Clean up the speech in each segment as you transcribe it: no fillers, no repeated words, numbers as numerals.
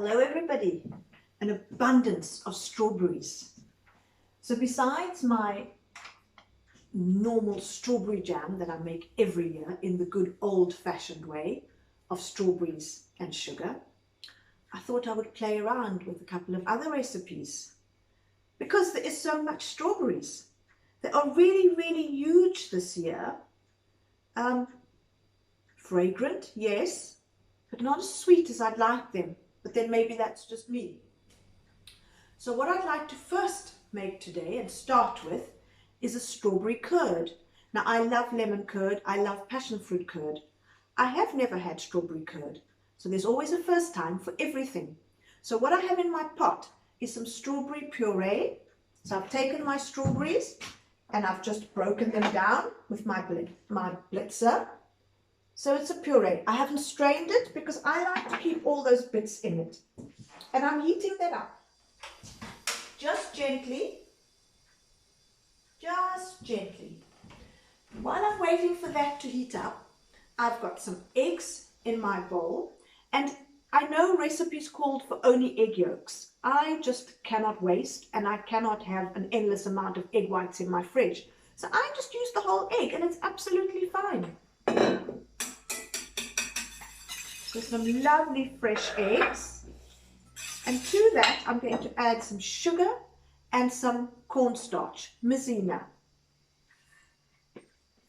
Hello everybody, an abundance of strawberries. So besides my normal strawberry jam that I make every year in the good old-fashioned way of strawberries and sugar, I thought I would play around with a couple of other recipes because there is so much strawberries. They are really huge this year. Fragrant, yes, but not as sweet as I'd like them. But then maybe that's just me. So what I'd like to first make today and start with is a strawberry curd. Now I love lemon curd, I love passion fruit curd. I have never had strawberry curd, so there's always a first time for everything. So what I have in my pot is some strawberry puree. So I've taken my strawberries and I've just broken them down with my blitzer. So it's a puree. I haven't strained it because I like to keep all those bits in it. And I'm heating that up. Just gently. Just gently. While I'm waiting for that to heat up, I've got some eggs in my bowl. And I know recipes called for only egg yolks. I just cannot waste and I cannot have an endless amount of egg whites in my fridge. So I just use the whole egg and it's absolutely fine. So some lovely fresh eggs, and to that I'm going to add some sugar and some cornstarch, maizena.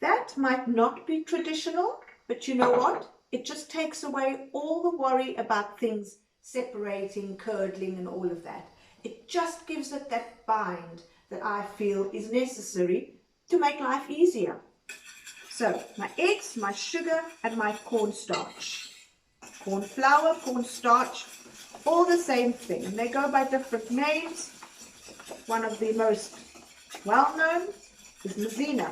That might not be traditional, but you know what? It just takes away all the worry about things separating, curdling and all of that. It just gives it that bind that I feel is necessary to make life easier. So my eggs, my sugar and my cornstarch. Corn flour, cornstarch, all the same thing. And they go by different names. One of the most well-known is maizena.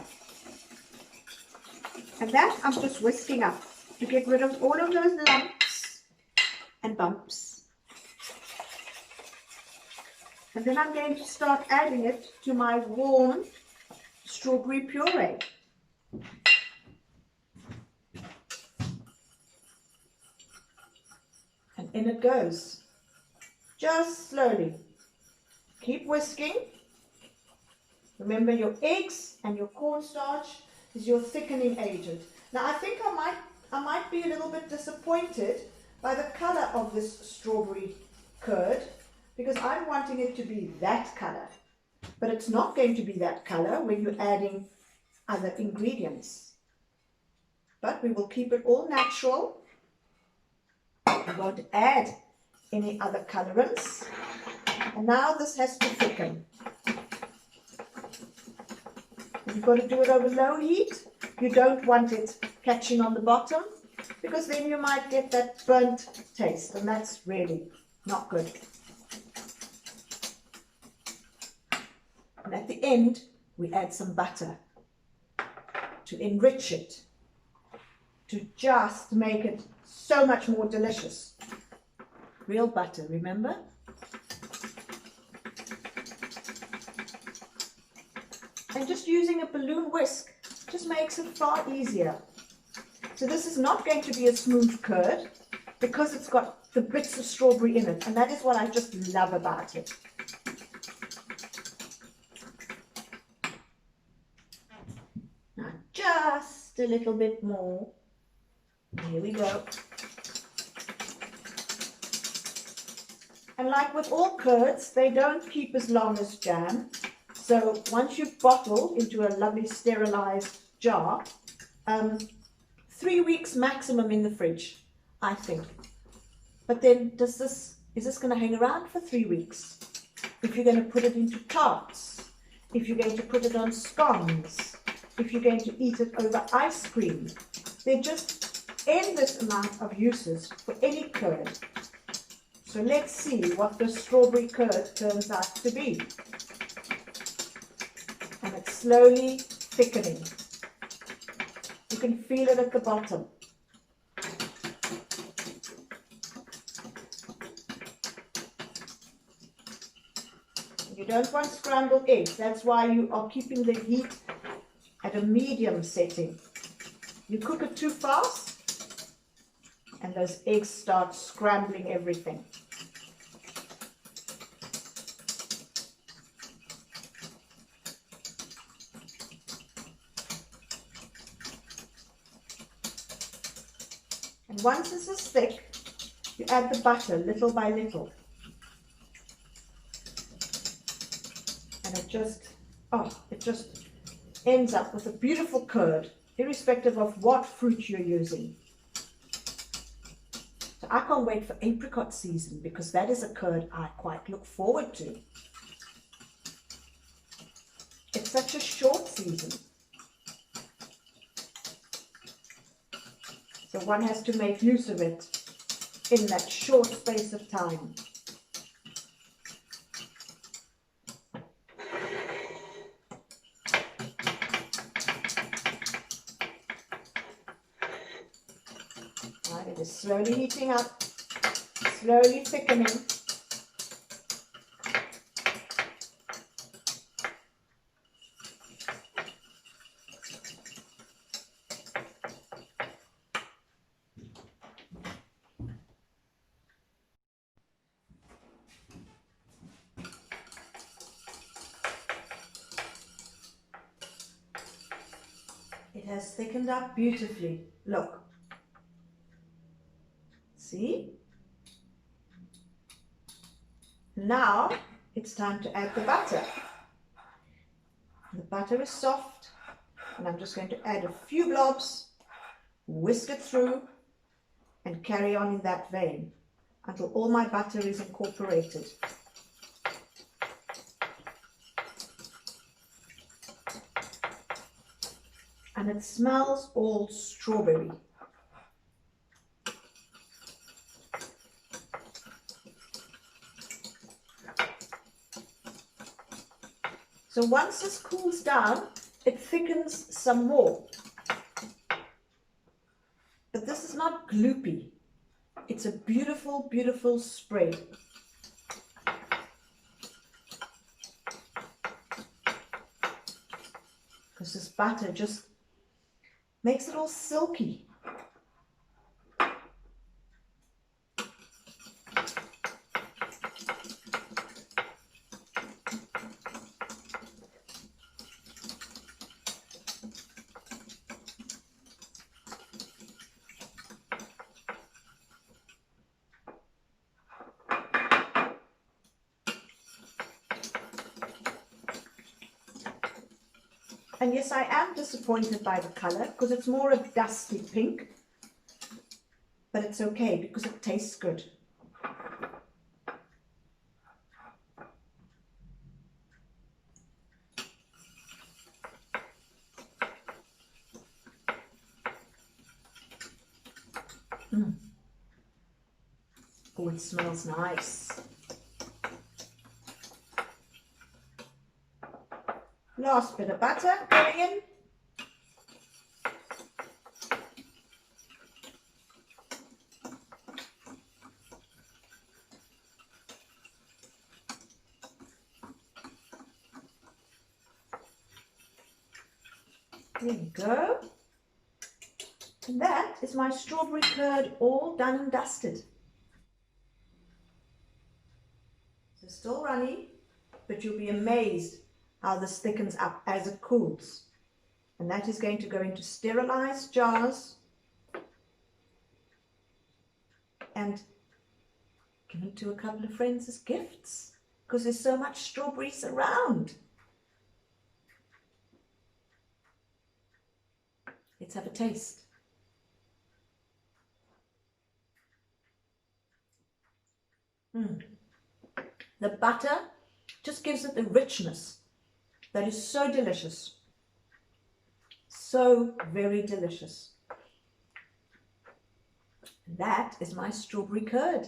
And that I'm just whisking up to get rid of all of those lumps and bumps. And then I'm going to start adding it to my warm strawberry puree. And in it goes, just slowly. Keep whisking. Remember your eggs and your cornstarch is your thickening agent. Now I think I might be a little bit disappointed by the color of this strawberry curd because I'm wanting it to be that color. But it's not going to be that color when you're adding other ingredients. But we will keep it all natural. I won't add any other colorants. And now this has to thicken. You've got to do it over low heat. You don't want it catching on the bottom because then you might get that burnt taste and that's really not good. And at the end, we add some butter to enrich it, to just make it so much more delicious. Real butter, remember? And just using a balloon whisk just makes it far easier. So this is not going to be a smooth curd because it's got the bits of strawberry in it, and that is what I just love about it. Now just a little bit more. Here we go. And like with all curds, they don't keep as long as jam. So once you bottle into a lovely sterilized jar, 3 weeks maximum in the fridge, I think. But then is this going to hang around for 3 weeks? If you're going to put it into tarts, if you're going to put it on scones, if you're going to eat it over ice cream, they're just endless amount of uses for any curd. So let's see what the strawberry curd turns out to be. And it's slowly thickening. You can feel it at the bottom. You don't want scrambled eggs. That's why you are keeping the heat at a medium setting. You cook it too fast and those eggs start scrambling everything. once this is thick, you add the butter little by little. And it just ends up with a beautiful curd, irrespective of what fruit you're using. So I can't wait for apricot season, because that is a curd I quite look forward to. It's such a short season. So one has to make use of it in that short space of time. Right, it is slowly heating up, slowly thickening. It has thickened up beautifully. Look. See? Now it's time to add the butter. The butter is soft, and I'm just going to add a few blobs, whisk it through, and carry on in that vein until all my butter is incorporated. And it smells all strawberry. So once this cools down, it thickens some more. But this is not gloopy. It's a beautiful, beautiful spread. Because this butter just makes it all silky. And yes, I am disappointed by the color because it's more a dusty pink, but it's okay because it tastes good. Oh, it smells nice. Last bit of butter going in. There you go. And that is my strawberry curd all done and dusted. So still runny, but you'll be amazed how this thickens up as it cools. And that is going to go into sterilized jars and given to a couple of friends as gifts because there's so much strawberries around. Let's have a taste. The butter just gives it the richness that is so delicious. So very delicious. That is my strawberry curd.